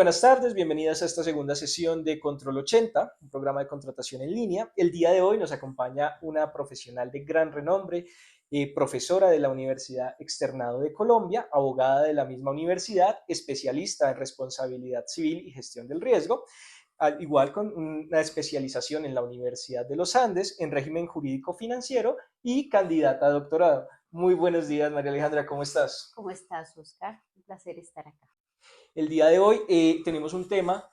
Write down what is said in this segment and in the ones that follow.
buenas tardes, bienvenidas a esta segunda sesión de Control 80, un programa de contratación en línea. El día de hoy nos acompaña una profesional de gran renombre, profesora de la Universidad Externado de Colombia, abogada de la misma universidad, especialista en responsabilidad civil y gestión del riesgo, al igual con una especialización en la Universidad de los Andes en régimen jurídico financiero y candidata a doctorado. Muy buenos días, María Alejandra, ¿cómo estás? ¿Cómo estás, Oscar? Un placer estar acá. El día de hoy tenemos un tema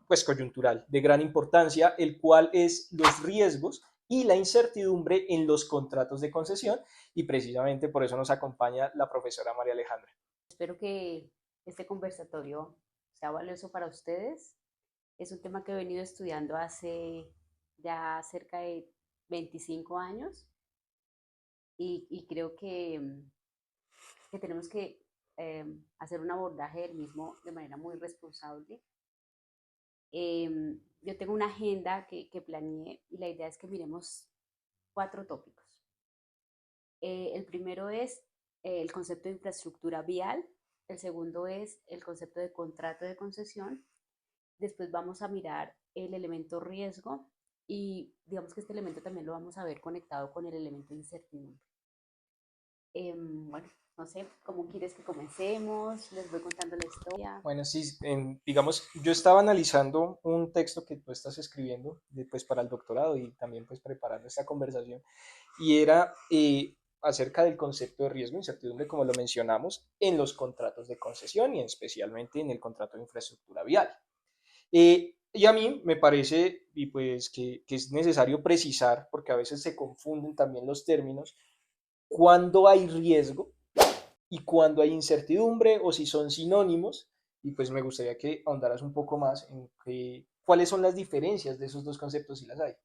pues coyuntural de gran importancia, el cual es los riesgos y la incertidumbre en los contratos de concesión, y precisamente por eso nos acompaña la profesora María Alejandra. Espero que este conversatorio sea valioso para ustedes. Es un tema que he venido estudiando hace ya cerca de 25 años y creo que tenemos que hacer un abordaje del mismo de manera muy responsable. Yo tengo una agenda que planeé y la idea es que miremos 4 tópicos. El primero es el concepto de infraestructura vial, el segundo es el concepto de contrato de concesión, después vamos a mirar el elemento riesgo y digamos que este elemento también lo vamos a ver conectado con el elemento incertidumbre. Bueno, no sé, ¿cómo quieres que comencemos? Les voy contando la historia. Bueno, sí, digamos, yo estaba analizando un texto que tú estás escribiendo pues, para el doctorado y también pues preparando esta conversación, y era acerca del concepto de riesgo e incertidumbre, como lo mencionamos, en los contratos de concesión y especialmente en el contrato de infraestructura vial. Y a mí me parece y pues, que es necesario precisar, porque a veces se confunden también los términos, cuándo hay riesgo y cuándo hay incertidumbre o si son sinónimos. Y pues me gustaría que ahondaras un poco más en cuáles son las diferencias de esos dos conceptos, si las hay.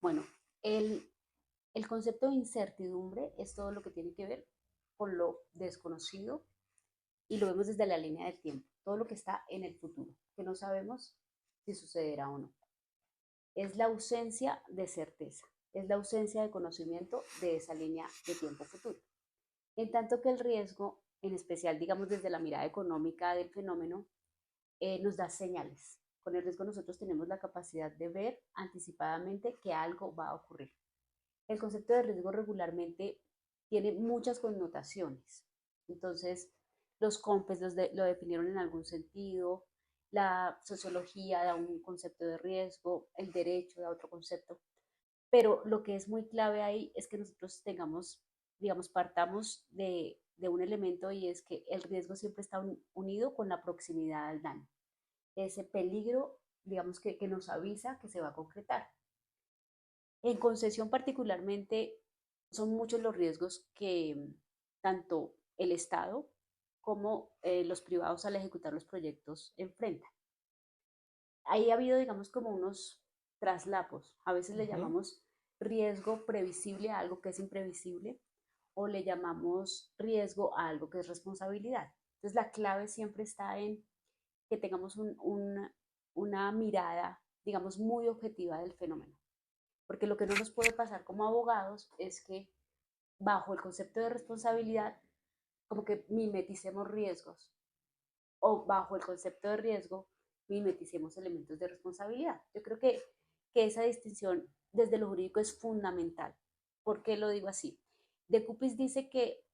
Bueno, el, el concepto de incertidumbre es todo lo que tiene que ver con lo desconocido y lo vemos desde la línea del tiempo, todo lo que está en el futuro, que no sabemos si sucederá o no. Es la ausencia de certeza, es la ausencia de conocimiento de esa línea de tiempo futuro. En tanto que el riesgo, en especial, digamos, desde la mirada económica del fenómeno, nos da señales. Con el riesgo nosotros tenemos la capacidad de ver anticipadamente que algo va a ocurrir. El concepto de riesgo regularmente tiene muchas connotaciones. Entonces, los COMPES lo definieron en algún sentido, la sociología da un concepto de riesgo, el derecho da otro concepto, pero lo que es muy clave ahí es que nosotros tengamos, digamos, partamos de un elemento y es que el riesgo siempre está unido con la proximidad al daño. Ese peligro, digamos, que nos avisa que se va a concretar. En concesión particularmente son muchos los riesgos que tanto el Estado como los privados al ejecutar los proyectos enfrentan. Ahí ha habido, digamos, como unos traslapos. A veces le Ujú. llamamos riesgo previsible a algo que es imprevisible o le llamamos riesgo a algo que es responsabilidad. Entonces la clave siempre está en que tengamos una mirada, digamos, muy objetiva del fenómeno. Porque lo que no nos puede pasar como abogados es que bajo el concepto de responsabilidad, como que mimeticemos riesgos o bajo el concepto de riesgo, mimeticemos elementos de responsabilidad. Yo creo que esa distinción desde lo jurídico es fundamental. ¿Por qué lo digo así? De Cupis dice que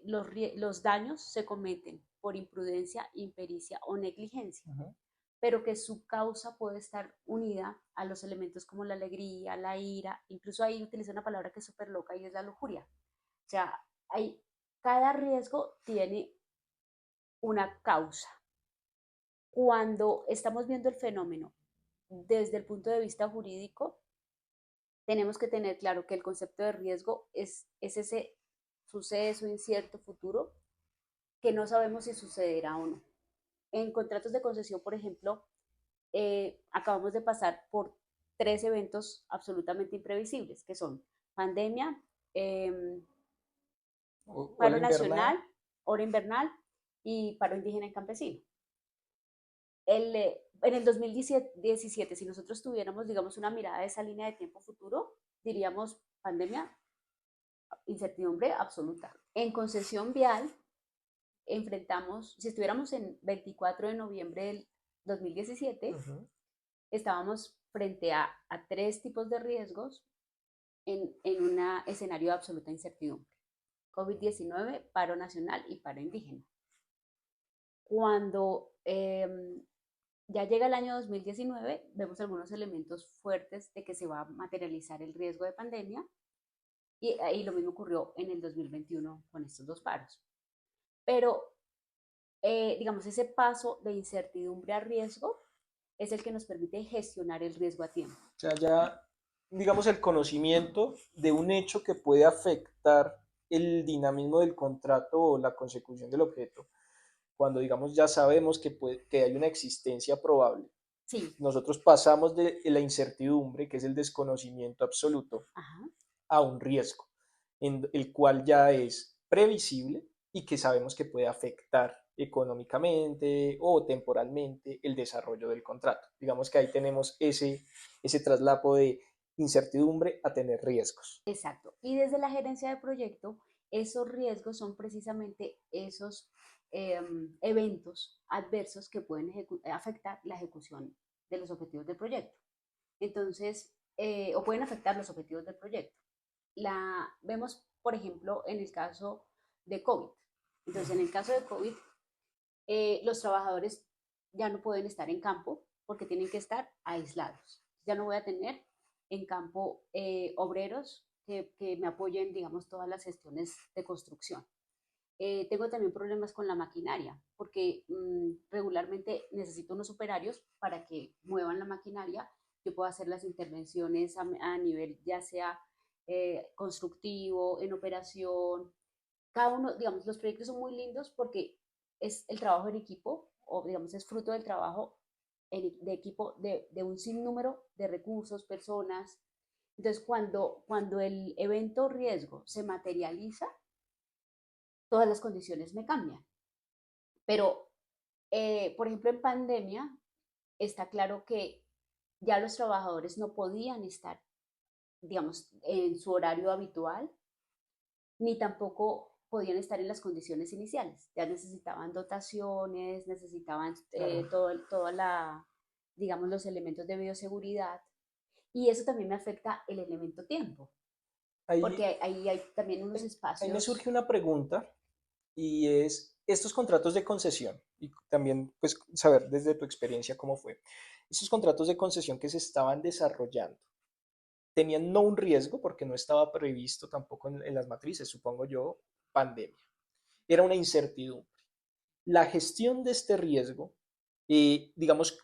los daños se cometen por imprudencia, impericia o negligencia, Ujú. pero que su causa puede estar unida a los elementos como la alegría, la ira, incluso ahí utiliza una palabra que es súper loca y es la lujuria. O sea, hay, cada riesgo tiene una causa. Cuando estamos viendo el fenómeno desde el punto de vista jurídico, tenemos que tener claro que el concepto de riesgo es ese suceso incierto futuro que no sabemos si sucederá o no. En contratos de concesión, por ejemplo, acabamos de pasar por 3 eventos absolutamente imprevisibles, que son pandemia, eh, Ola paro invernal. nacional, hora invernal y paro indígena y campesino. En el 2017, si nosotros tuviéramos, digamos, una mirada de esa línea de tiempo futuro, diríamos pandemia, incertidumbre absoluta. En concesión vial, enfrentamos, si estuviéramos en 24 de noviembre 2017, Ujú. estábamos frente a tres tipos de riesgos en un escenario de absoluta incertidumbre. COVID-19, paro nacional y paro indígena. Cuando ya llega el año 2019, vemos algunos elementos fuertes de que se va a materializar el riesgo de pandemia y lo mismo ocurrió en el 2021 con estos dos paros. Pero, digamos, ese paso de incertidumbre a riesgo es el que nos permite gestionar el riesgo a tiempo. O sea, ya, digamos, el conocimiento de un hecho que puede afectar el dinamismo del contrato o la consecución del objeto, cuando, digamos, ya sabemos que hay una existencia probable, Sí, nosotros pasamos de la incertidumbre, que es el desconocimiento absoluto, ajá, a un riesgo, en el cual ya es previsible y que sabemos que puede afectar económicamente o temporalmente el desarrollo del contrato. Digamos que ahí tenemos ese traslapo de incertidumbre a tener riesgos. exacto. Y desde la gerencia de proyecto, esos riesgos son precisamente esos eventos adversos que pueden afectar la ejecución de los objetivos del proyecto. Entonces, o pueden afectar los objetivos del proyecto. Vemos, por ejemplo, en el caso de COVID. Entonces, en el caso de COVID, los trabajadores ya no pueden estar en campo porque tienen que estar aislados. Ya no voy a tener en campo obreros que me apoyen, digamos, todas las gestiones de construcción. Tengo también problemas con la maquinaria, porque regularmente necesito unos operarios para que muevan la maquinaria. Yo puedo hacer las intervenciones a nivel ya sea constructivo, en operación. Cada uno, digamos, los proyectos son muy lindos porque es el trabajo en equipo, o digamos, es fruto del trabajo de equipo de un sinnúmero de recursos, personas. Entonces, cuando el evento riesgo se materializa, todas las condiciones me cambian. Pero, por ejemplo, en pandemia está claro que ya los trabajadores no podían estar, digamos, en su horario habitual, ni tampoco podían estar en las condiciones iniciales. Ya necesitaban dotaciones, necesitaban Claro. toda la, digamos, los elementos de bioseguridad. Y eso también me afecta el elemento tiempo, Ahí, porque ahí hay también unos ahí me surge espacios. una pregunta y es estos contratos de concesión y también pues saber desde tu experiencia cómo fue. Estos contratos de concesión que se estaban desarrollando tenían no un riesgo porque no estaba previsto tampoco en las matrices, supongo yo, pandemia. Era una incertidumbre. La gestión de este riesgo, digamos,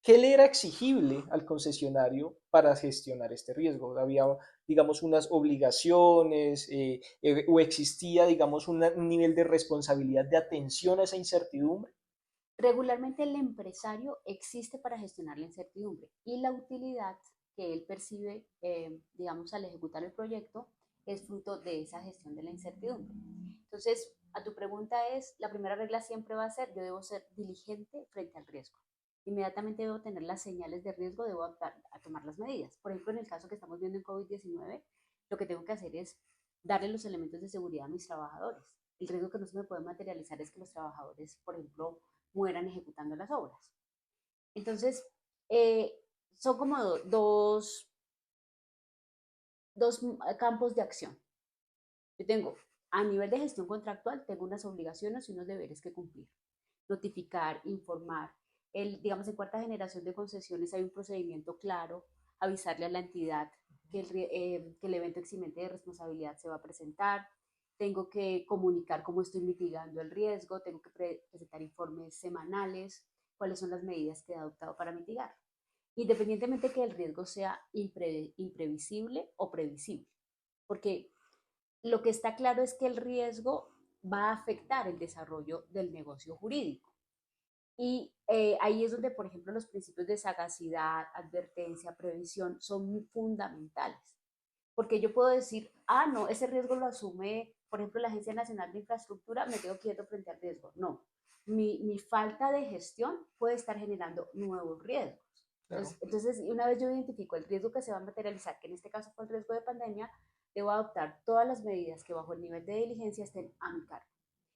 ¿qué le era exigible al concesionario para gestionar este riesgo? Había, digamos, unas obligaciones o existía, digamos, un nivel de responsabilidad de atención a esa incertidumbre. Regularmente el empresario existe para gestionar la incertidumbre y la utilidad que él percibe, digamos, al ejecutar el proyecto es fruto de esa gestión de la incertidumbre. Entonces, a tu pregunta es, la primera regla siempre va a ser, yo debo ser diligente frente al riesgo. Inmediatamente debo tener las señales de riesgo, debo a tomar las medidas. Por ejemplo, en el caso que estamos viendo en COVID-19, lo que tengo que hacer es darle los elementos de seguridad a mis trabajadores. El riesgo que no se me puede materializar es que los trabajadores, por ejemplo, mueran ejecutando las obras. Entonces, eh, son como dos campos de acción. Yo tengo, a nivel de gestión contractual, tengo unas obligaciones y unos deberes que cumplir. Notificar, informar. Digamos, en cuarta generación de concesiones hay un procedimiento claro, avisarle a la entidad que el evento eximente de responsabilidad se va a presentar. Tengo que comunicar cómo estoy mitigando el riesgo, tengo que presentar informes semanales, cuáles son las medidas que he adoptado para mitigar, independientemente que el riesgo sea imprevisible o previsible, porque lo que está claro es que el riesgo va a afectar el desarrollo del negocio jurídico. Y ahí es donde, por ejemplo, los principios de sagacidad, advertencia, previsión son fundamentales. Porque yo puedo decir, ah, no, ese riesgo lo asume, por ejemplo, la Agencia Nacional de Infraestructura, me quedo quieto frente al riesgo. No, mi falta de gestión puede estar generando nuevos riesgos. Claro. Entonces, una vez yo identifico el riesgo que se va a materializar, que en este caso fue el riesgo de pandemia, debo adoptar todas las medidas que bajo el nivel de diligencia estén a mi cargo,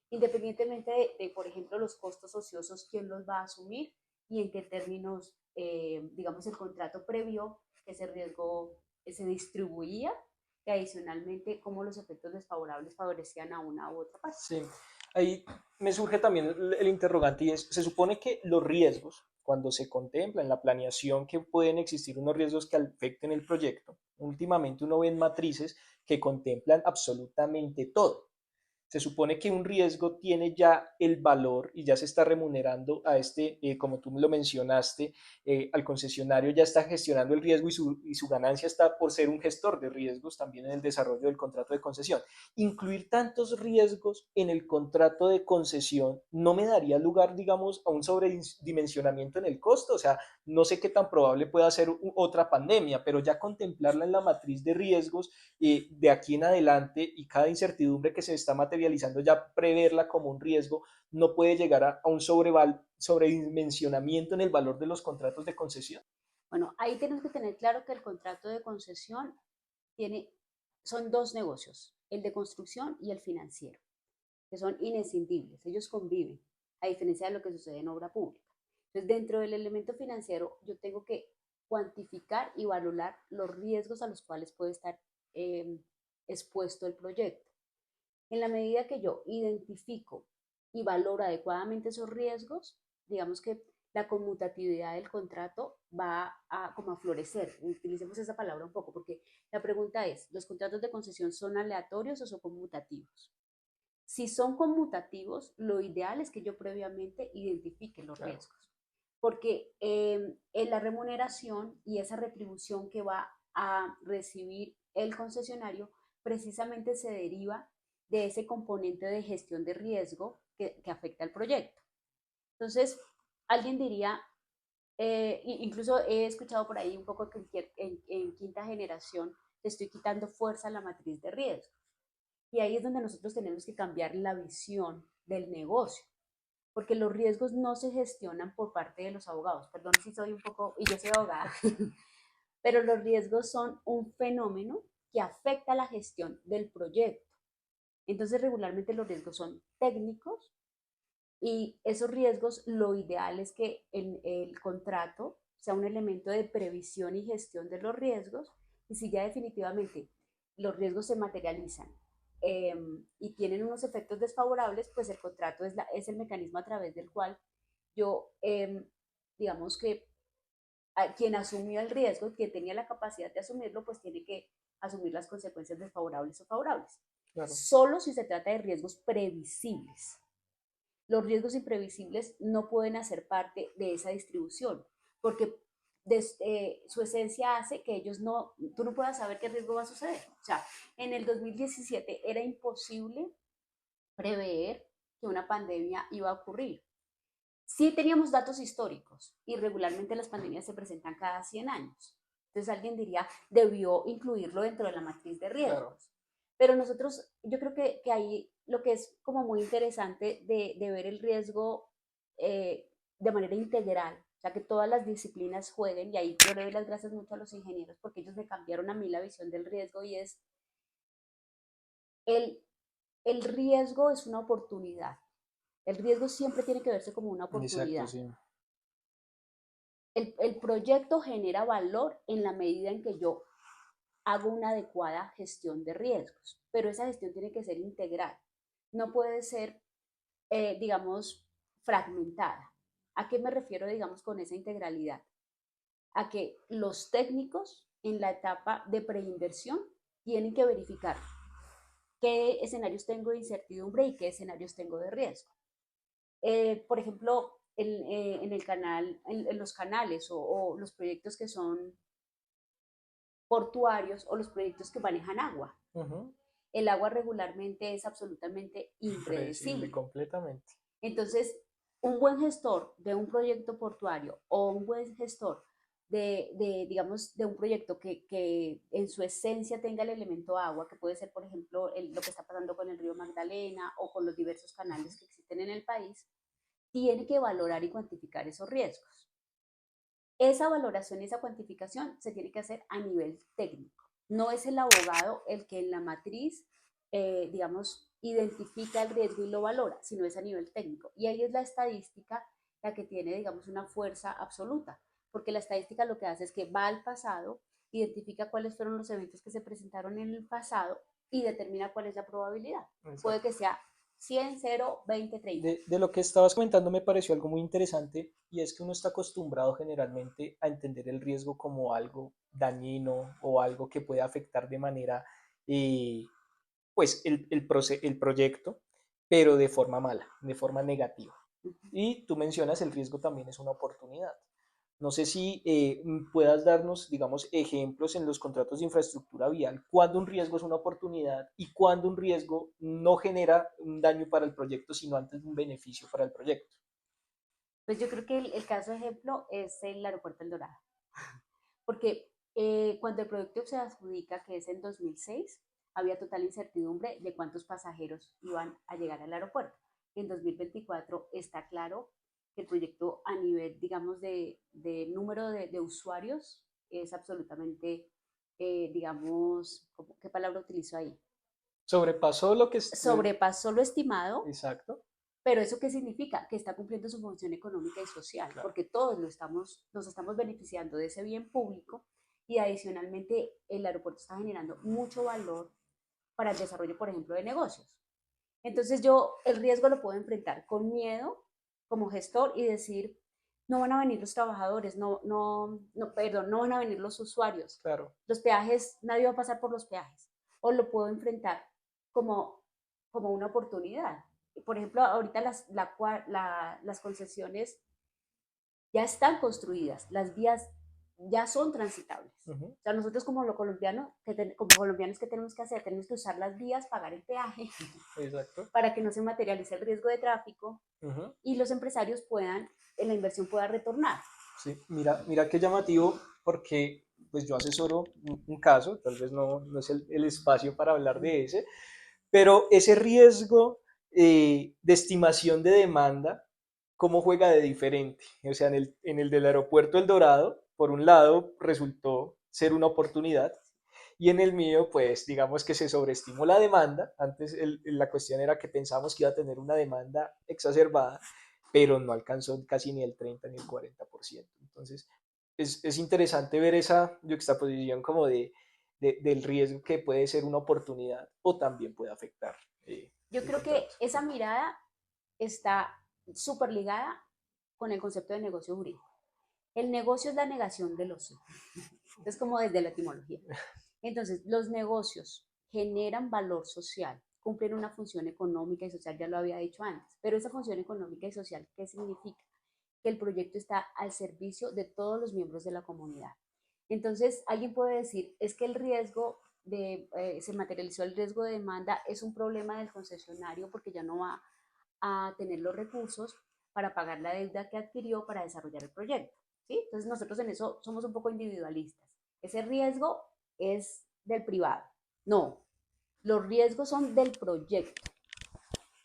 independientemente por ejemplo, los costos ociosos, quién los va a asumir y en qué términos, digamos, el contrato previó que ese riesgo se distribuía y adicionalmente cómo los efectos desfavorables favorecían a una u otra parte. Sí, ahí me surge también el interrogante y es, se supone que los riesgos, cuando se contempla en la planeación que pueden existir unos riesgos que afecten el proyecto, últimamente uno ve en matrices que contemplan absolutamente todo. Se supone que un riesgo tiene ya el valor y ya se está remunerando a este, como tú lo mencionaste, al concesionario ya está gestionando el riesgo y su ganancia está por ser un gestor de riesgos también en el desarrollo del contrato de concesión. Incluir tantos riesgos en el contrato de concesión no me daría lugar, digamos, a un sobredimensionamiento en el costo. O sea, no sé qué tan probable pueda ser otra pandemia, pero ya contemplarla en la matriz de riesgos de aquí en adelante y cada incertidumbre que se está materializando ya preverla como un riesgo no puede llegar a un sobredimensionamiento en el valor de los contratos de concesión. Bueno, ahí tenemos que tener claro que el contrato de concesión tiene, son dos negocios, el de construcción y el financiero, que son inescindibles, ellos conviven, a diferencia de lo que sucede en obra pública. Entonces, dentro del elemento financiero, yo tengo que cuantificar y valorar los riesgos a los cuales puede estar eh, expuesto el proyecto. En la medida que yo identifico y valoro adecuadamente esos riesgos, digamos que la conmutatividad del contrato va a como a florecer. Utilicemos esa palabra un poco, porque la pregunta es, ¿los contratos de concesión son aleatorios o son conmutativos? Si son conmutativos, lo ideal es que yo previamente identifique los Claro. riesgos, porque en la remuneración y esa retribución que va a recibir el concesionario precisamente se deriva de ese componente de gestión de riesgo que afecta al proyecto. Entonces, alguien diría, incluso he escuchado por ahí un poco que en quinta generación le estoy quitando fuerza a la matriz de riesgo. Y ahí es donde nosotros tenemos que cambiar la visión del negocio, porque los riesgos no se gestionan por parte de los abogados. Perdón si soy un poco, y yo soy abogada, pero los riesgos son un fenómeno que afecta la gestión del proyecto. Entonces, regularmente los riesgos son técnicos y esos riesgos, lo ideal es que el contrato sea un elemento de previsión y gestión de los riesgos. Y si ya definitivamente los riesgos se materializan y tienen unos efectos desfavorables, pues el contrato es el mecanismo a través del cual yo, digamos que quien asumió el riesgo, quien tenía la capacidad de asumirlo, pues tiene que asumir las consecuencias desfavorables o favorables. Claro. Solo si se trata de riesgos previsibles. Los riesgos imprevisibles no pueden hacer parte de esa distribución, porque su esencia hace que ellos no, tú no puedas saber qué riesgo va a suceder. O sea, en el 2017 era imposible prever que una pandemia iba a ocurrir. Sí teníamos datos históricos y regularmente las pandemias se presentan cada 100 años. Entonces alguien diría, debió incluirlo dentro de la matriz de Claro. riesgos. Pero nosotros, yo creo que ahí lo que es como muy interesante de ver el riesgo de manera integral, o sea, que todas las disciplinas jueguen, y ahí yo le doy las gracias mucho a los ingenieros porque ellos me cambiaron a mí la visión del riesgo y es el, el riesgo es una oportunidad. El riesgo siempre tiene que verse como una Exacto, oportunidad. sí. El proyecto genera valor en la medida en que yo hago una adecuada gestión de riesgos, pero esa gestión tiene que ser integral, no puede ser, digamos, fragmentada. ¿A qué me refiero, digamos, con esa integralidad? A que los técnicos en la etapa de preinversión tienen que verificar qué escenarios tengo de incertidumbre y qué escenarios tengo de riesgo. Por ejemplo, en el canal, en los canales o los proyectos que son portuarios o los proyectos que manejan agua. Ujú. El agua regularmente es absolutamente Impredecible impredecible. completamente. Entonces, un buen gestor de un proyecto portuario o un buen gestor digamos, de un proyecto que en su esencia tenga el elemento agua, que puede ser, por ejemplo, lo que está pasando con el río Magdalena o con los diversos canales que existen en el país, tiene que valorar y cuantificar esos riesgos. Esa valoración y esa cuantificación se tiene que hacer a nivel técnico. No es el abogado el que en la matriz, digamos, identifica el riesgo y lo valora, sino es a nivel técnico. Y ahí es la estadística la que tiene, digamos, una fuerza absoluta, porque la estadística lo que hace es que va al pasado, identifica cuáles fueron los eventos que se presentaron en el pasado y determina cuál es la probabilidad. Puede que Exacto. sea 100, 0, 20, 30. De lo que estabas comentando me pareció algo muy interesante y es que uno está acostumbrado generalmente a entender el riesgo como algo dañino o algo que puede afectar de manera, eh, pues, el proyecto, pero de forma mala, de forma negativa. Uh -huh. Y tú mencionas el riesgo también es una oportunidad. No sé si puedas darnos, digamos, ejemplos en los contratos de infraestructura vial, cuando un riesgo es una oportunidad y cuando un riesgo no genera un daño para el proyecto, sino antes un beneficio para el proyecto. Pues yo creo que el caso ejemplo es el aeropuerto El Dorado, porque cuando el proyecto se adjudica, que es en 2006, había total incertidumbre de cuántos pasajeros iban a llegar al aeropuerto. En 2024 está claro que el proyecto a nivel, digamos, de número de usuarios es absolutamente, digamos, ¿qué palabra utilizo ahí? Sobrepasó lo que es... Sobrepasó lo estimado. Exacto, Pero ¿eso qué significa? Que está cumpliendo su función económica y social, claro. porque todos nos estamos beneficiando de ese bien público y adicionalmente el aeropuerto está generando mucho valor para el desarrollo, por ejemplo, de negocios. Entonces yo el riesgo lo puedo enfrentar con miedo como gestor y decir, no van a venir los trabajadores, perdón, no van a venir los usuarios. Claro. Los peajes, nadie va a pasar por los peajes. O lo puedo enfrentar como, como una oportunidad. Por ejemplo, ahorita las concesiones ya están construidas, las vías ya son transitables. Uh -huh. O sea, nosotros como, como colombianos, ¿qué tenemos que hacer? Tenemos que usar las vías, pagar el peaje Exacto. para que no se materialice el riesgo de tráfico Uh -huh. y los empresarios puedan, la inversión pueda retornar. Sí, mira qué llamativo, porque pues yo asesoro un caso, tal vez no es el espacio para hablar de ese, pero ese riesgo de estimación de demanda, ¿cómo juega de diferente? O sea, en el del aeropuerto El Dorado, por un lado, resultó ser una oportunidad, y en el mío, pues digamos que se sobreestimó la demanda. Antes la cuestión era que pensábamos que iba a tener una demanda exacerbada, pero no alcanzó casi ni el 30 ni el 40%. Entonces, es interesante ver esa juxtaposición como del riesgo que puede ser una oportunidad o también puede afectar Yo el creo que contrato. esa mirada está súper ligada con el concepto de negocio jurídico. El negocio es la negación del ocio. Es como desde la etimología. Entonces, los negocios generan valor social, cumplen una función económica y social, ya lo había dicho antes, pero esa función económica y social, ¿qué significa? Que el proyecto está al servicio de todos los miembros de la comunidad. Entonces, alguien puede decir, es que el riesgo se materializó el riesgo de demanda, es un problema del concesionario porque ya no va a tener los recursos para pagar la deuda que adquirió para desarrollar el proyecto. ¿Sí? Entonces, nosotros en eso somos un poco individualistas. Ese riesgo es del privado. No, los riesgos son del proyecto.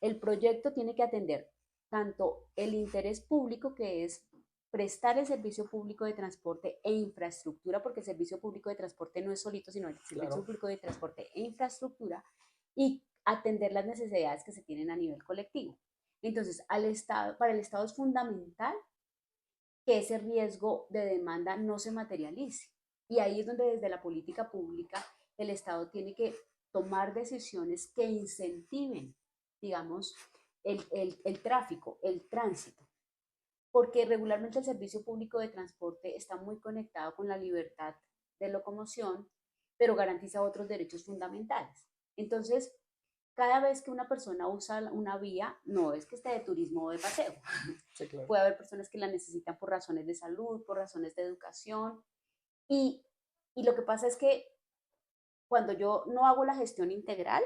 El proyecto tiene que atender tanto el interés público, que es prestar el servicio público de transporte e infraestructura, porque el servicio público de transporte no es solito, sino el servicio Claro. público de transporte e infraestructura, y atender las necesidades que se tienen a nivel colectivo. Entonces, para el Estado es fundamental que ese riesgo de demanda no se materialice. Y ahí es donde desde la política pública el Estado tiene que tomar decisiones que incentiven, digamos, el tráfico, el tránsito, porque regularmente el servicio público de transporte está muy conectado con la libertad de locomoción, pero garantiza otros derechos fundamentales. Entonces, cada vez que una persona usa una vía, no es que esté de turismo o de paseo. Sí, claro. Puede haber personas que la necesitan por razones de salud, por razones de educación. Y, y lo que pasa es que cuando yo no hago la gestión integral,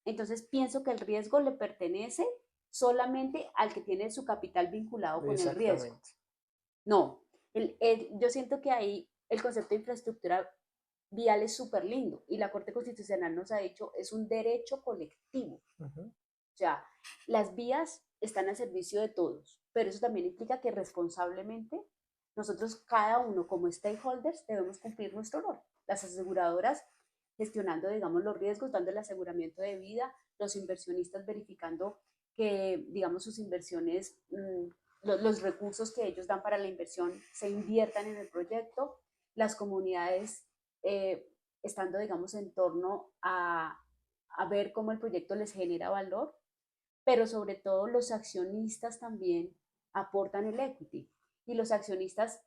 entonces pienso que el riesgo le pertenece solamente al que tiene su capital vinculado con el riesgo. Exactamente. No, yo siento que ahí el concepto de infraestructura vial es súper lindo y la Corte Constitucional nos ha dicho es un derecho colectivo. Uh -huh. O sea, las vías están al servicio de todos, pero eso también implica que responsablemente nosotros, cada uno como stakeholders, debemos cumplir nuestro rol. Las aseguradoras gestionando, digamos, los riesgos, dando el aseguramiento de vida, los inversionistas verificando que, digamos, sus inversiones los recursos que ellos dan para la inversión se inviertan en el proyecto, las comunidades estando, digamos, en torno a ver cómo el proyecto les genera valor, pero sobre todo los accionistas también aportan el equity y los accionistas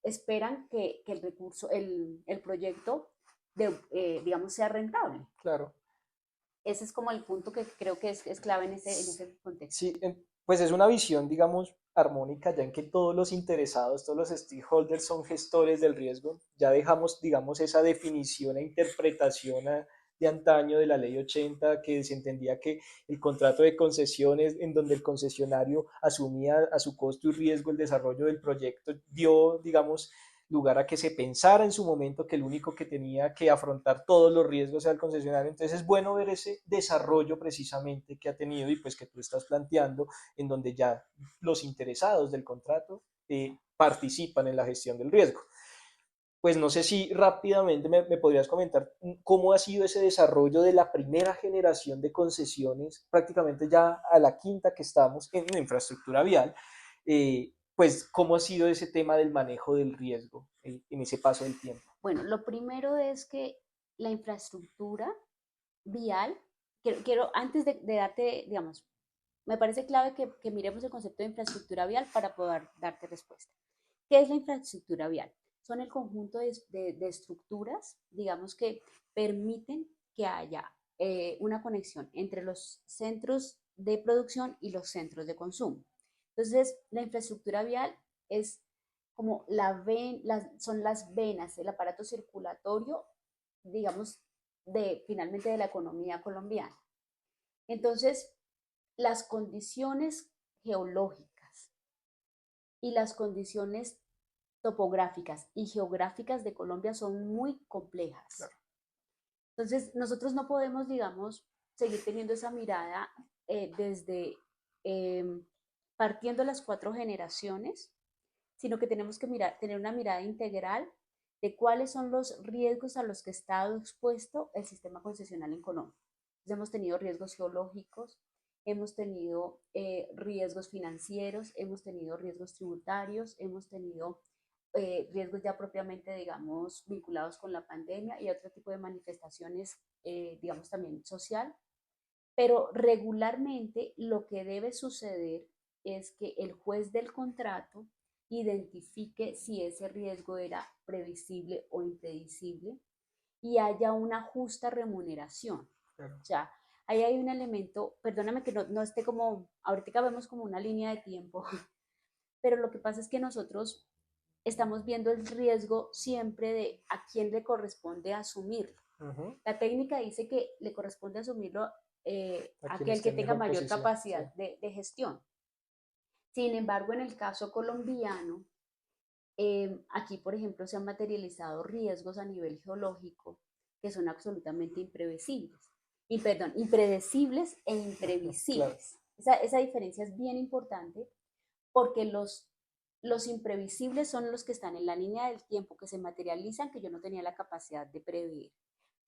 esperan que el recurso, el proyecto, digamos, sea rentable. claro. Ese es como el punto que creo que es clave en ese contexto. Sí, pues es una visión, digamos, armónica, ya en que todos los interesados, todos los stakeholders son gestores del riesgo. Ya dejamos, digamos, esa definición e interpretación de antaño de la ley 80, que se entendía que el contrato de concesiones, en donde el concesionario asumía a su costo y riesgo el desarrollo del proyecto, dio, digamos, lugar a que se pensara en su momento que el único que tenía que afrontar todos los riesgos era el concesionario. Entonces es bueno ver ese desarrollo precisamente que ha tenido y pues que tú estás planteando, en donde ya los interesados del contrato participan en la gestión del riesgo. Pues no sé si rápidamente me podrías comentar cómo ha sido ese desarrollo de la primera generación de concesiones, prácticamente ya a la quinta que estamos en infraestructura vial, pues cómo ha sido ese tema del manejo del riesgo en ese paso del tiempo. Bueno, lo primero es que la infraestructura vial, antes de darte, digamos, me parece clave que miremos el concepto de infraestructura vial para poder darte respuesta. ¿Qué es la infraestructura vial? Son el conjunto de estructuras, digamos, que permiten que haya una conexión entre los centros de producción y los centros de consumo. Entonces, la infraestructura vial es como son las venas, el aparato circulatorio, digamos, finalmente de la economía colombiana. Entonces, las condiciones geológicas y las condiciones topográficas y geográficas de Colombia son muy complejas. Claro. Entonces, nosotros no podemos, digamos, seguir teniendo esa mirada desde eh, partiendo las cuatro generaciones, sino que tenemos que tener una mirada integral de cuáles son los riesgos a los que está expuesto el sistema concesional en Colombia. Entonces, hemos tenido riesgos geológicos, hemos tenido riesgos financieros, hemos tenido riesgos tributarios, hemos tenido riesgos ya propiamente, digamos, vinculados con la pandemia y otro tipo de manifestaciones, digamos, también social. Pero regularmente lo que debe suceder es que el juez del contrato identifique si ese riesgo era previsible o impredecible y haya una justa remuneración. Claro. O sea, ahí hay un elemento, perdóname que no esté como, ahorita vemos como una línea de tiempo, pero lo que pasa es que nosotros estamos viendo el riesgo siempre de a quién le corresponde asumirlo. Uh -huh. La técnica dice que le corresponde asumirlo A a quien aquel esté que en tenga mejor mayor posición. Sí. capacidad de gestión. Sin embargo, en el caso colombiano, aquí, por ejemplo, se han materializado riesgos a nivel geológico que son absolutamente imprevisibles. Y, perdón, impredecibles e Claro. imprevisibles. Esa diferencia es bien importante porque los imprevisibles son los que están en la línea del tiempo, que se materializan, que yo no tenía la capacidad de prever.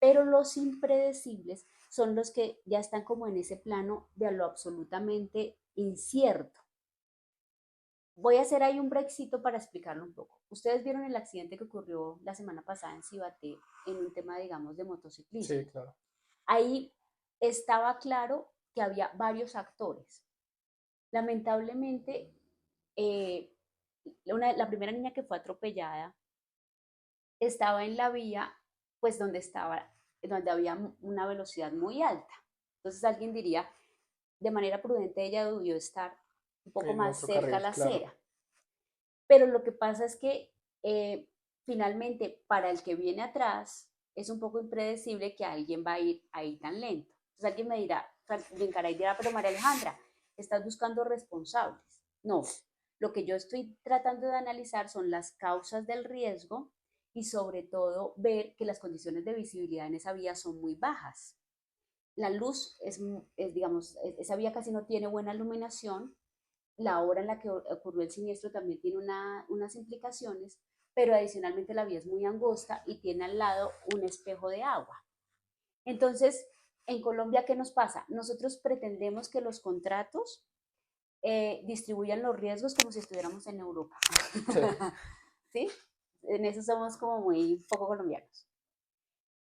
Pero los impredecibles son los que ya están como en ese plano de lo absolutamente incierto. Voy a hacer ahí un brexito para explicarlo un poco. Ustedes vieron el accidente que ocurrió la semana pasada en Cibaté en un tema, digamos, de Sí, motociclismo. claro. Ahí estaba claro que había varios actores. Lamentablemente, eh, la primera niña que fue atropellada estaba en la vía, pues donde había una velocidad muy alta. Entonces alguien diría, de manera prudente ella debió estar un poco En más otro cerca a carril, la claro. acera. Pero lo que pasa es que finalmente para el que viene atrás es un poco impredecible que alguien va a ir ahí tan lento. Entonces alguien me dirá, brincará y dirá, pero María Alejandra, estás buscando responsables. No, lo que yo estoy tratando de analizar son las causas del riesgo y sobre todo ver que las condiciones de visibilidad en esa vía son muy bajas. La luz digamos, esa vía casi no tiene buena iluminación, la hora en la que ocurrió el siniestro también tiene unas implicaciones, pero adicionalmente la vía es muy angosta y tiene al lado un espejo de agua. Entonces, en Colombia, ¿qué nos pasa? Nosotros pretendemos que los contratos distribuyan los riesgos como si estuviéramos en Europa. Sí. ¿Sí? En eso somos como muy poco colombianos.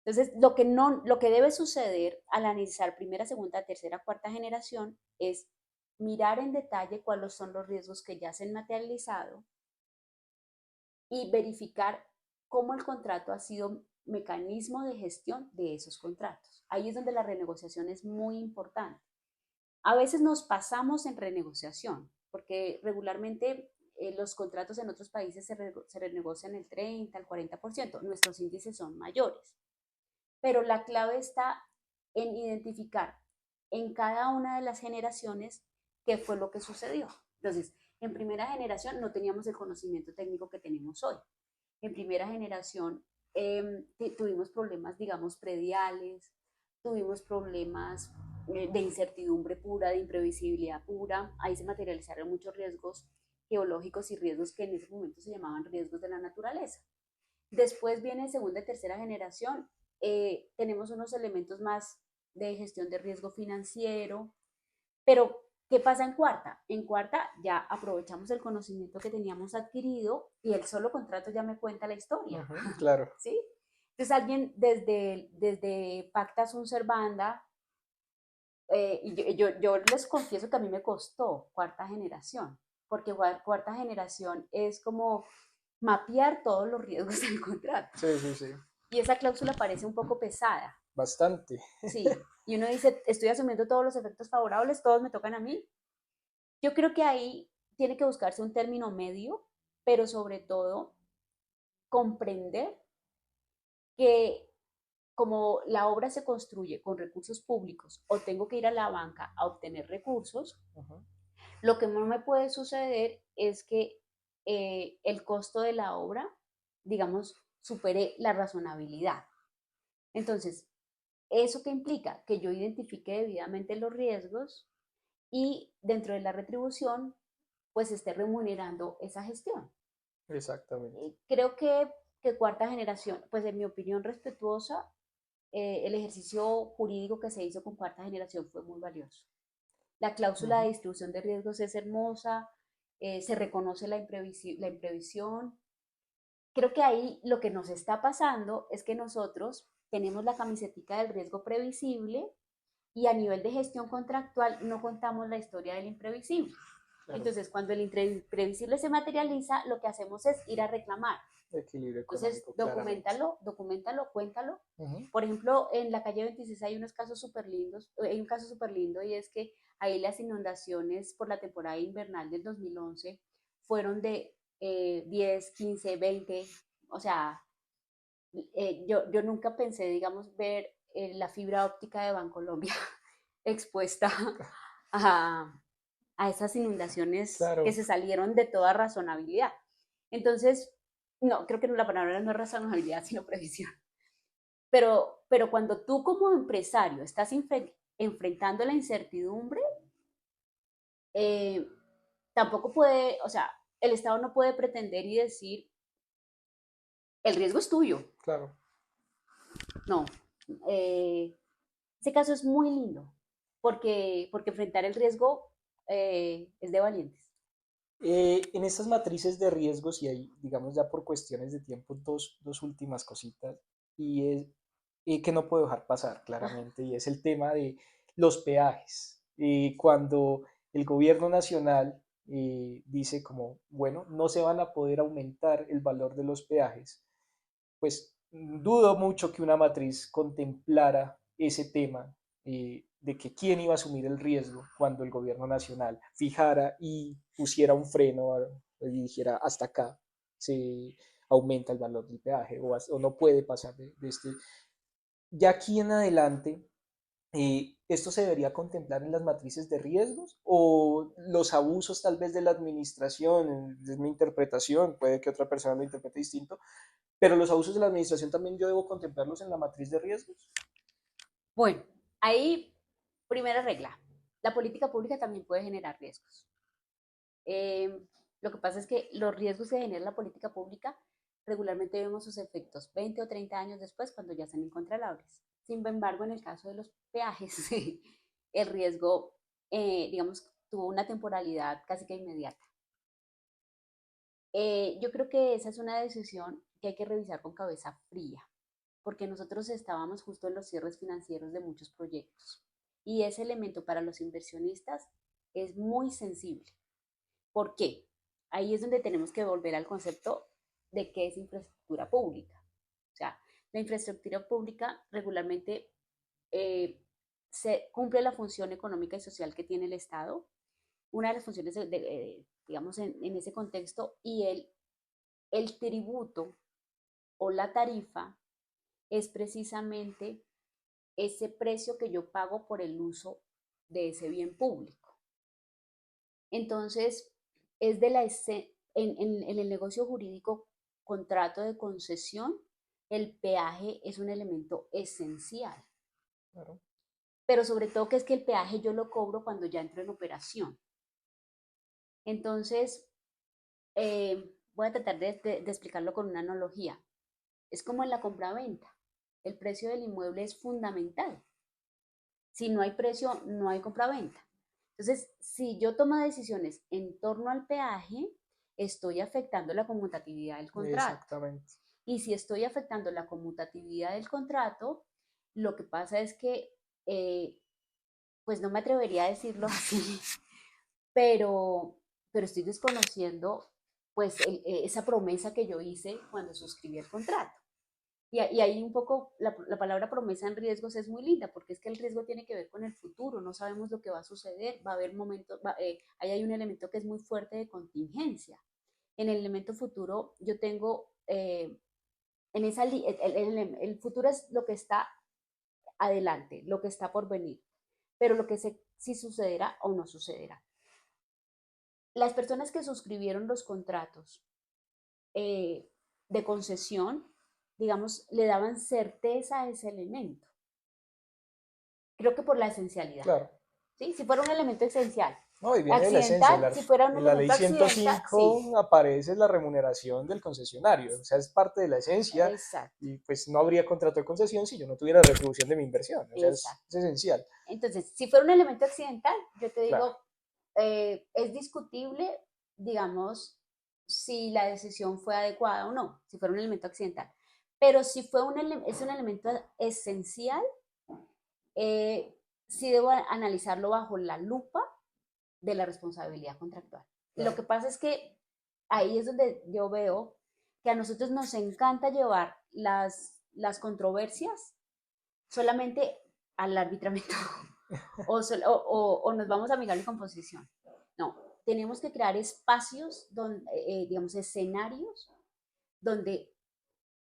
Entonces, lo que debe suceder al analizar primera, segunda, tercera, cuarta generación es mirar en detalle cuáles son los riesgos que ya se han materializado y verificar cómo el contrato ha sido mecanismo de gestión de esos contratos. Ahí es donde la renegociación es muy importante. A veces nos pasamos en renegociación, porque regularmente los contratos en otros países se renegocian el 30, el 40%. Nuestros índices son mayores. Pero la clave está en identificar en cada una de las generaciones qué fue lo que sucedió. Entonces, en primera generación no teníamos el conocimiento técnico que tenemos hoy. En primera generación tuvimos problemas, digamos, prediales, tuvimos problemas de incertidumbre pura, de imprevisibilidad pura. Ahí se materializaron muchos riesgos geológicos y riesgos que en ese momento se llamaban riesgos de la naturaleza. Después viene segunda y tercera generación. Tenemos unos elementos más de gestión de riesgo financiero, pero ¿qué pasa en cuarta? En cuarta ya aprovechamos el conocimiento que teníamos adquirido y el solo contrato ya me cuenta la historia. Claro. ¿Sí? Entonces alguien desde Pacta sunt servanda, y yo les confieso que a mí me costó cuarta generación, porque cuarta generación es como mapear todos los riesgos del contrato. Sí, sí, sí. Y esa cláusula parece un poco pesada. Bastante. Sí. Y uno dice, estoy asumiendo todos los efectos favorables, todos me tocan a mí. Yo creo que ahí tiene que buscarse un término medio, pero sobre todo comprender que como la obra se construye con recursos públicos o tengo que ir a la banca a obtener recursos, Ujú. lo que no me puede suceder es que el costo de la obra, digamos, supere la razonabilidad. Entonces, ¿eso qué implica? Que yo identifique debidamente los riesgos y dentro de la retribución, pues esté remunerando esa gestión. Exactamente. Creo que cuarta generación, pues en mi opinión respetuosa, el ejercicio jurídico que se hizo con cuarta generación fue muy valioso. La cláusula de Ujú. distribución de riesgos es hermosa, se reconoce la imprevisión. Creo que ahí lo que nos está pasando es que nosotros tenemos la camisetica del riesgo previsible y a nivel de gestión contractual no contamos la historia del imprevisible. Claro. Entonces, cuando el imprevisible se materializa, lo que hacemos es ir a reclamar. Equilibrio Entonces, económico, claramente. documentalo, cuéntalo. Ujú. Por ejemplo, en la calle 26 hay unos casos súper lindos, hay un caso súper lindo y es que ahí las inundaciones por la temporada invernal del 2011 fueron de 10, 15, 20, o sea, yo nunca pensé, digamos, ver la fibra óptica de Bancolombia expuesta a, a esas inundaciones que Claro. se salieron de toda razonabilidad. Entonces, no, creo que la palabra no es razonabilidad, sino previsión. Pero cuando tú como empresario estás enfrentando la incertidumbre, eh, tampoco puede, o sea, el Estado no puede pretender y decir, el riesgo es tuyo. Claro. No. Ese caso es muy lindo, porque enfrentar el riesgo es de valientes. En estas matrices de riesgos, y ahí, digamos, ya por cuestiones de tiempo, dos últimas cositas, y es que no puedo dejar pasar claramente, y es el tema de los peajes. Cuando el gobierno nacional dice como, bueno, no se van a poder aumentar el valor de los peajes, pues dudo mucho que una matriz contemplara ese tema de que quién iba a asumir el riesgo cuando el gobierno nacional fijara y pusiera un freno y dijera hasta acá se aumenta el valor del peaje o no puede pasar de este. Ya aquí en adelante, ¿esto se debería contemplar en las matrices de riesgos o los abusos tal vez de la administración? Es mi interpretación, puede que otra persona lo interprete distinto, pero los abusos de la administración también yo debo contemplarlos en la matriz de riesgos. Bueno, ahí, primera regla, la política pública también puede generar riesgos. Eh, lo que pasa es que los riesgos que genera la política pública regularmente vemos sus efectos 20 o 30 años después cuando ya son incontrolables. Sin embargo, en el caso de los peajes, el riesgo, digamos, tuvo una temporalidad casi que inmediata. Yo creo que esa es una decisión que hay que revisar con cabeza fría, porque nosotros estábamos justo en los cierres financieros de muchos proyectos y ese elemento para los inversionistas es muy sensible. ¿Por qué? Ahí es donde tenemos que volver al concepto de qué es infraestructura pública. O sea, la infraestructura pública regularmente se cumple la función económica y social que tiene el Estado, una de las funciones, digamos, en ese contexto, y el tributo o la tarifa es precisamente ese precio que yo pago por el uso de ese bien público. Entonces, es de la en el negocio jurídico, contrato de concesión, el peaje es un elemento esencial. Claro. Pero sobre todo que es que el peaje yo lo cobro cuando ya entro en operación. Entonces, voy a tratar de explicarlo con una analogía. Es como en la compraventa. El precio del inmueble es fundamental. Si no hay precio, no hay compraventa. Entonces, si yo tomo decisiones en torno al peaje, estoy afectando la conmutatividad del contrato. Exactamente. Y si estoy afectando la conmutatividad del contrato, lo que pasa es que, pues no me atrevería a decirlo así, pero, pero estoy desconociendo pues esa promesa que yo hice cuando suscribí el contrato. Y ahí un poco la palabra promesa en riesgos es muy linda, porque es que el riesgo tiene que ver con el futuro, no sabemos lo que va a suceder, va a haber momentos, ahí hay un elemento que es muy fuerte de contingencia. En el elemento futuro yo tengo, en esa, el futuro es lo que está adelante, lo que está por venir, pero lo que sé si sucederá o no sucederá. Las personas que suscribieron los contratos eh, de concesión, digamos, le daban certeza a ese elemento. Creo que por la esencialidad. Claro. ¿Sí? Si fuera un elemento esencial. No, y viene de la esencia. Accidental, si fuera un En la ley elemento accidental, sí. 105 aparece la remuneración del concesionario, o sea, es parte de la esencia Exacto, y pues no habría contrato de concesión si yo no tuviera retribución de mi inversión, o sea, exacto. es esencial. Entonces, si fuera un elemento accidental, yo te Claro. digo, es discutible, digamos, si la decisión fue adecuada o no, si fuera un elemento accidental. Pero si fue es un elemento esencial, sí debo analizarlo bajo la lupa de la responsabilidad contractual. Lo que Claro. pasa es que ahí es donde yo veo que a nosotros nos encanta llevar las controversias solamente al arbitramiento o nos vamos a amigar en composición. No, tenemos que crear espacios, donde, digamos, escenarios donde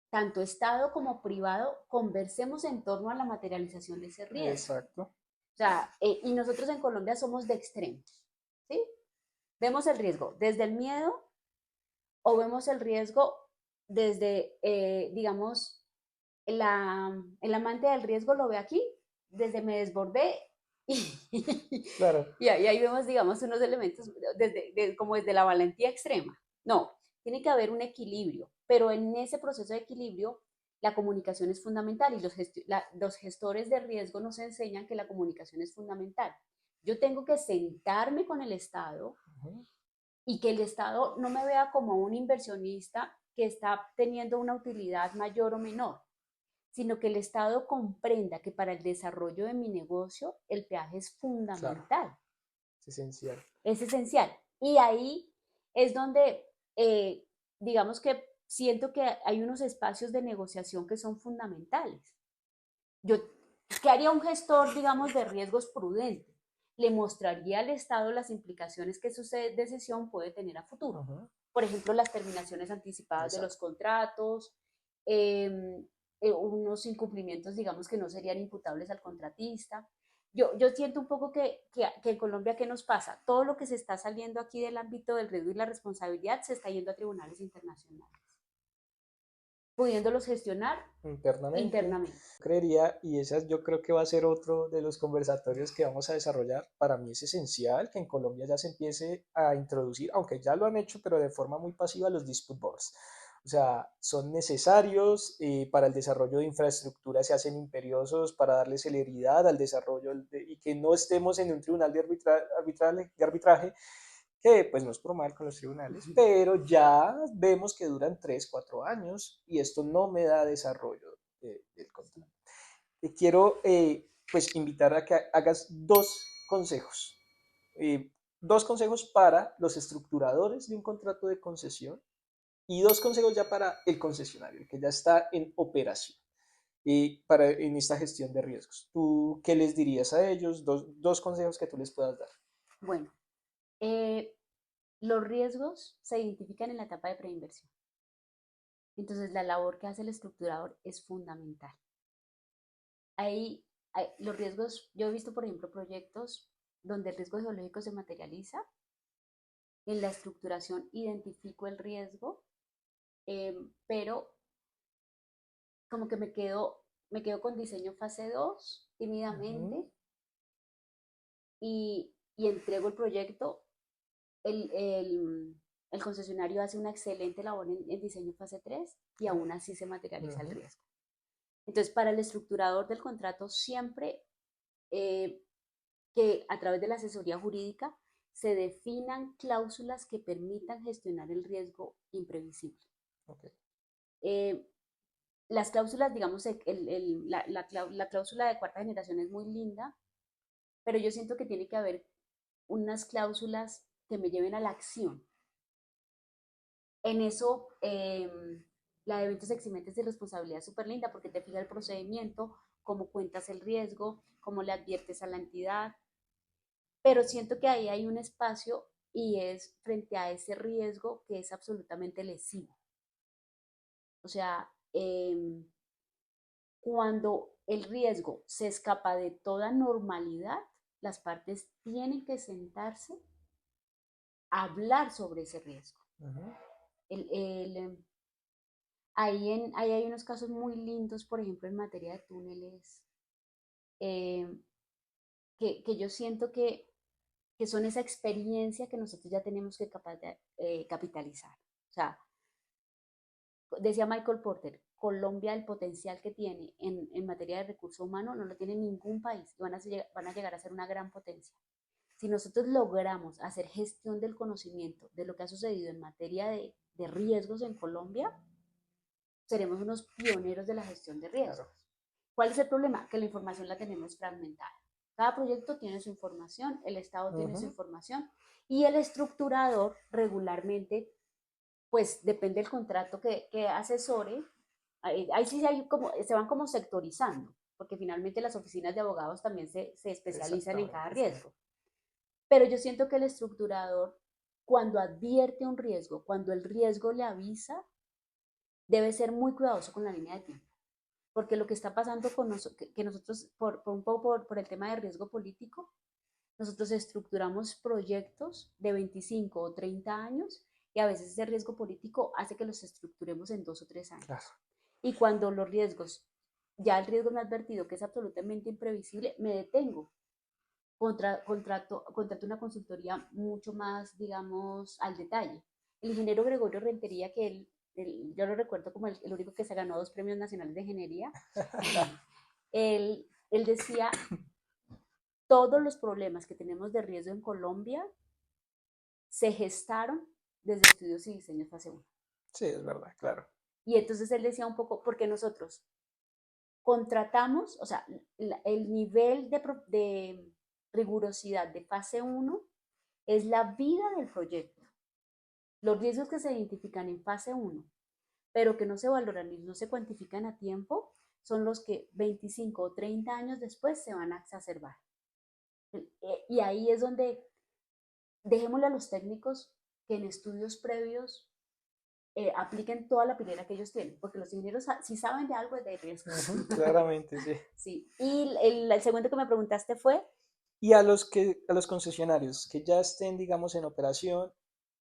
tanto Estado como privado conversemos en torno a la materialización de ese riesgo. Exacto. O sea, y nosotros en Colombia somos de extremos, ¿sí? Vemos el riesgo desde el miedo o vemos el riesgo desde, digamos, el amante del riesgo lo ve aquí, desde me desbordé y, Claro. y ahí vemos, digamos, unos elementos como desde la valentía extrema. No, tiene que haber un equilibrio, pero en ese proceso de equilibrio la comunicación es fundamental y los gestores de riesgo nos enseñan que la comunicación es fundamental. Yo tengo que sentarme con el Estado y que el Estado no me vea como un inversionista que está teniendo una utilidad mayor o menor, sino que el Estado comprenda que para el desarrollo de mi negocio el peaje es fundamental. Claro. Es esencial. Es esencial. Y ahí es donde, digamos que siento que hay unos espacios de negociación que son fundamentales. Yo, ¿qué haría un gestor, digamos, de riesgos prudente? Le mostraría al Estado las implicaciones que su decisión puede tener a futuro. Por ejemplo, las terminaciones anticipadas de los contratos, eh, unos incumplimientos, digamos, que no serían imputables al contratista. Yo siento un poco que en Colombia, ¿qué nos pasa? Todo lo que se está saliendo aquí del ámbito del riesgo y la responsabilidad se está yendo a tribunales internacionales, pudiéndolos gestionar internamente. Creería, y esa yo creo que va a ser otro de los conversatorios que vamos a desarrollar. Para mí es esencial que en Colombia ya se empiece a introducir, aunque ya lo han hecho, pero de forma muy pasiva, los dispute boards. O sea, son necesarios para el desarrollo de infraestructura, se hacen imperiosos para darle celeridad al desarrollo y que no estemos en un tribunal de arbitraje, que pues no es por mal con los tribunales, pero ya vemos que duran 3 4 años y esto no me da desarrollo del contrato. Te quiero pues invitar a que hagas eh, dos consejos para los estructuradores de un contrato de concesión y dos consejos ya para el concesionario, que ya está en operación en esta gestión de riesgos. ¿Tú qué les dirías a ellos? Dos consejos que tú les puedas dar. Bueno, eh, los riesgos se identifican en la etapa de preinversión. Entonces, la labor que hace el estructurador es fundamental. Ahí, los riesgos, yo he visto, por ejemplo, proyectos donde el riesgo geológico se materializa. En la estructuración identifico el riesgo, pero como que me quedo con diseño fase 2 tímidamente, Ujú, y entrego el proyecto. El concesionario hace una excelente labor en diseño fase 3 y aún así se materializa el ujú, riesgo. Entonces, para el estructurador del contrato, siempre eh, que a través de la asesoría jurídica se definan cláusulas que permitan gestionar el riesgo imprevisible. okay. Eh, las cláusulas, digamos, la cláusula de cuarta generación es muy linda, pero yo siento que tiene que haber unas cláusulas que me lleven a la acción. En eso, la de eventos eximentes de responsabilidad es súper linda porque te fija el procedimiento, cómo cuentas el riesgo, cómo le adviertes a la entidad, pero siento que ahí hay un espacio y es frente a ese riesgo que es absolutamente lesivo. O sea, cuando el riesgo se escapa de toda normalidad, las partes tienen que sentarse a hablar sobre ese riesgo. Ujú, El, el, ahí hay unos casos muy lindos, por ejemplo, en materia de túneles, eh, que yo siento que son esa experiencia que nosotros ya tenemos que capitalizar. O sea, decía Michael Porter, Colombia el potencial que tiene en materia de recurso humano no lo tiene ningún país y van a llegar a ser una gran potencia. Si nosotros logramos hacer gestión del conocimiento de lo que ha sucedido en materia de riesgos en Colombia, seremos unos pioneros de la gestión de riesgos. claro. ¿Cuál es el problema? Que la información la tenemos fragmentada. Cada proyecto tiene su información, el Estado tiene su Ujú, información y el estructurador regularmente, pues depende del contrato que asesore, ahí sí hay como, se van como sectorizando, porque finalmente las oficinas de abogados también se especializan en cada exactamente, sí. riesgo. Pero yo siento que el estructurador, cuando advierte un riesgo, cuando el riesgo le avisa, debe ser muy cuidadoso con la línea de tiempo. Porque lo que está pasando con que nosotros, un poco por el tema de riesgo político, nosotros estructuramos proyectos de 25 o 30 años y a veces ese riesgo político hace que los estructuremos en 2 o 3 años. Claro. Y cuando los riesgos, ya el riesgo me ha advertido que es absolutamente imprevisible, me detengo. Contrato una consultoría mucho más, digamos, al detalle. El ingeniero Gregorio Rentería, que yo lo recuerdo como el único que se ganó 2 premios nacionales de ingeniería, él decía, todos los problemas que tenemos de riesgo en Colombia se gestaron desde estudios y diseños fase 1. Sí, es verdad, claro. Y entonces él decía un poco, porque nosotros contratamos, o sea, el nivel de rigurosidad de fase 1 es la vida del proyecto. Los riesgos que se identifican en fase 1, pero que no se valoran y no se cuantifican a tiempo, son los que 25 o 30 años después se van a exacerbar. Y ahí es donde dejémosle a los técnicos que en estudios previos apliquen toda la pilera que ellos tienen, porque los ingenieros si saben de algo es de riesgos. Ujú, claramente, sí. Sí, y el segundo que me preguntaste fue, Y a los concesionarios que ya estén, digamos, en operación,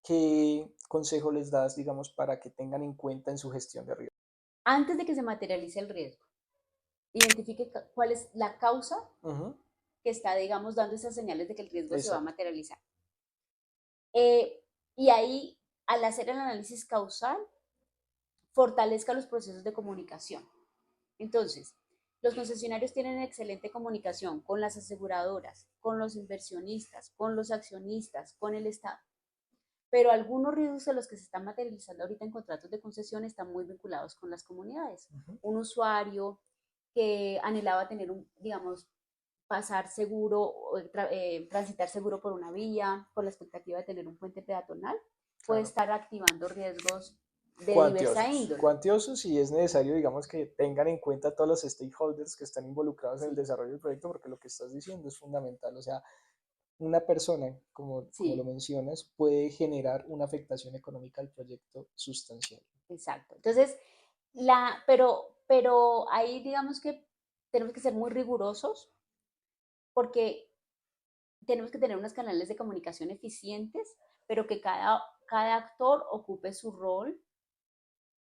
¿qué consejo les das, digamos, para que tengan en cuenta en su gestión de riesgo? antes de que se materialice el riesgo, identifique cuál es la causa Ujú, que está, digamos, dando esas señales de que el riesgo se va a exacto. materializar. Eh, y ahí, al hacer el análisis causal, fortalezca los procesos de comunicación. Entonces, los concesionarios tienen excelente comunicación con las aseguradoras, con los inversionistas, con los accionistas, con el Estado. Pero algunos riesgos de los que se están materializando ahorita en contratos de concesión están muy vinculados con las comunidades. Ujú. Un usuario que anhelaba tener digamos, pasar seguro, transitar seguro por una vía, con la expectativa de tener un puente peatonal, puede Claro. estar activando riesgos de diversa Cuantiosos, índole. cuantiosos y es necesario, digamos, que tengan en cuenta todos los stakeholders que están involucrados en el Sí, desarrollo del proyecto, porque lo que estás diciendo es fundamental. O sea, una persona, como lo sí, mencionas, puede generar una afectación económica al proyecto sustancial. exacto. Entonces, pero ahí digamos que tenemos que ser muy rigurosos porque tenemos que tener unos canales de comunicación eficientes, pero que cada actor ocupe su rol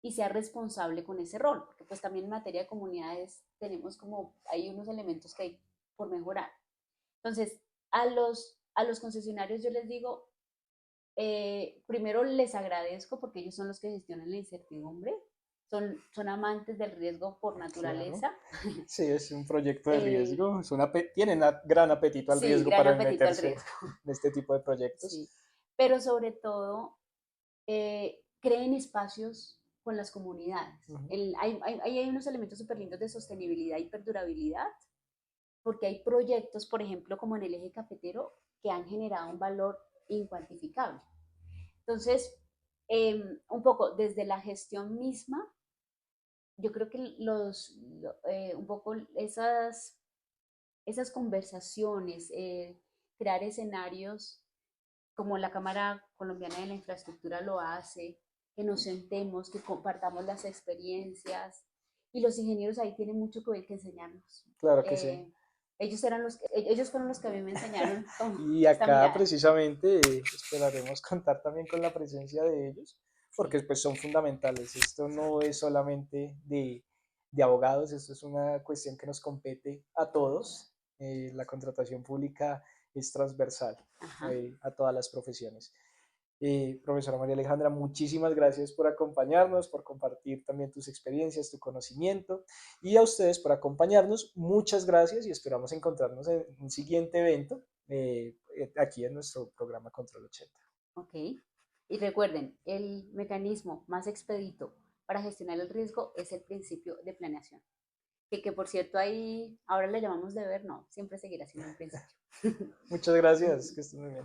y sea responsable con ese rol, porque pues también en materia de comunidades tenemos como, hay unos elementos que hay por mejorar. Entonces, a los concesionarios yo les digo, primero les agradezco porque ellos son los que gestionan la incertidumbre, son amantes del riesgo por Claro. naturaleza. Sí, es un proyecto de eh, riesgo, tienen gran apetito al sí, riesgo gran para apetito al meterse riesgo. en este tipo de proyectos. Sí, pero sobre todo creen espacios con las comunidades. Ujú. Hay unos elementos súper lindos de sostenibilidad y perdurabilidad, porque hay proyectos, por ejemplo, como en el eje cafetero, que han generado un valor incuantificable. Entonces, un poco desde la gestión misma, yo creo que un poco esas conversaciones, crear escenarios como la Cámara Colombiana de la Infraestructura lo hace, que nos sentemos, que compartamos las experiencias. Y los ingenieros ahí tienen mucho que ver que enseñarnos. Claro que sí. Eh, ellos fueron los que a mí me enseñaron Y esta acá mirada. precisamente esperaremos contar también con la presencia de ellos, porque Sí, pues son fundamentales. Esto no es solamente de abogados, esto es una cuestión que nos compete a todos. La contratación pública es transversal ajá. a todas las profesiones. Profesora María Alejandra, muchísimas gracias por acompañarnos, por compartir también tus experiencias, tu conocimiento y a ustedes por acompañarnos. Muchas gracias y esperamos encontrarnos en un siguiente evento aquí en nuestro programa Control 80. Ok. Y recuerden, el mecanismo más expedito para gestionar el riesgo es el principio de planeación. Que por cierto ahí ahora le llamamos deber, no, siempre seguirá siendo un principio. Muchas gracias, que estén muy bien.